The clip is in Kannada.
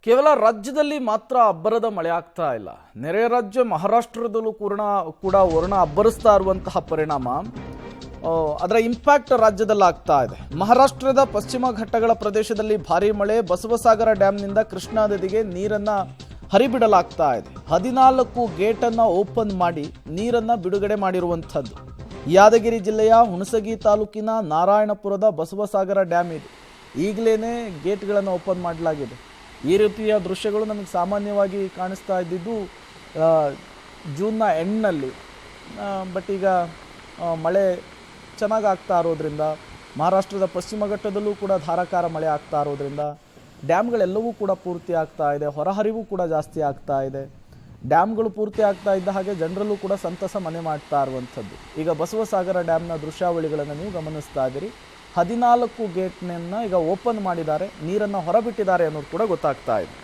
ಕೇವಲ ರಾಜ್ಯದಲ್ಲಿ ಮಾತ್ರ ಅಬ್ಬರದ ಮಳೆ ಆಗ್ತಾ ಇಲ್ಲ. ನೆರೆ ರಾಜ್ಯ ಮಹಾರಾಷ್ಟ್ರದಲ್ಲೂ ಕೂಡ ವರುಣ ಅಬ್ಬರಿಸ್ತಾ ಇರುವಂತಹ ಪರಿಣಾಮ ಅದರ ಇಂಪ್ಯಾಕ್ಟ್ ರಾಜ್ಯದಲ್ಲಿ ಆಗ್ತಾ ಇದೆ. ಮಹಾರಾಷ್ಟ್ರದ ಪಶ್ಚಿಮ ಘಟ್ಟಗಳ ಪ್ರದೇಶದಲ್ಲಿ ಭಾರೀ ಮಳೆ. ಬಸವಸಾಗರ ಡ್ಯಾಂನಿಂದ ಕೃಷ್ಣಾ ನದಿಗೆ ನೀರನ್ನ ಹರಿಬಿಡಲಾಗ್ತಾ ಇದೆ. 14 ಗೇಟನ್ನು ಓಪನ್ ಮಾಡಿ ನೀರನ್ನು ಬಿಡುಗಡೆ ಮಾಡಿರುವಂಥದ್ದು ಯಾದಗಿರಿ ಜಿಲ್ಲೆಯ ಹುಣಸಗಿ ತಾಲೂಕಿನ ನಾರಾಯಣಪುರದ ಬಸವಸಾಗರ ಡ್ಯಾಮ್ ಇದು. ಈಗಲೇ ಗೇಟ್ಗಳನ್ನು ಓಪನ್ ಮಾಡಲಾಗಿದೆ. ಈ ರೀತಿಯ ದೃಶ್ಯಗಳು ನಮಗೆ ಸಾಮಾನ್ಯವಾಗಿ ಕಾಣಿಸ್ತಾ ಇದ್ದಿದ್ದು ಜೂನ್ನ ಎಂಡ್ನಲ್ಲಿ. ಬಟ್ ಈಗ ಮಳೆ ಚೆನ್ನಾಗಿ ಆಗ್ತಾ ಇರೋದ್ರಿಂದ, ಮಹಾರಾಷ್ಟ್ರದ ಪಶ್ಚಿಮ ಘಟ್ಟದಲ್ಲೂ ಕೂಡ ಧಾರಾಕಾರ ಮಳೆ ಆಗ್ತಾ ಇರೋದ್ರಿಂದ ಡ್ಯಾಮ್ಗಳೆಲ್ಲವೂ ಕೂಡ ಪೂರ್ತಿ ಆಗ್ತಾ ಇದೆ. ಹೊರಹರಿವು ಕೂಡ ಜಾಸ್ತಿ ಆಗ್ತಾ ಇದೆ. ಡ್ಯಾಮ್ಗಳು ಪೂರ್ತಿ ಆಗ್ತಾ ಇದ್ದ ಹಾಗೆ ಜನರಲ್ಲೂ ಕೂಡ ಸಂತಸ ಮನೆ ಮಾಡ್ತಾ ಇರುವಂಥದ್ದು. ಈಗ ಬಸವಸಾಗರ ಡ್ಯಾಮ್ನ ದೃಶ್ಯಾವಳಿಗಳನ್ನು ನೀವು ಗಮನಿಸ್ತಾ ಇದ್ದೀರಿ. 14 ಗೇಟ್ನನ್ನು ಈಗ ಓಪನ್ ಮಾಡಿದ್ದಾರೆ, ನೀರನ್ನು ಹೊರಬಿಟ್ಟಿದ್ದಾರೆ ಅನ್ನೋದು ಕೂಡ ಗೊತ್ತಾಗ್ತಾ ಇದೆ.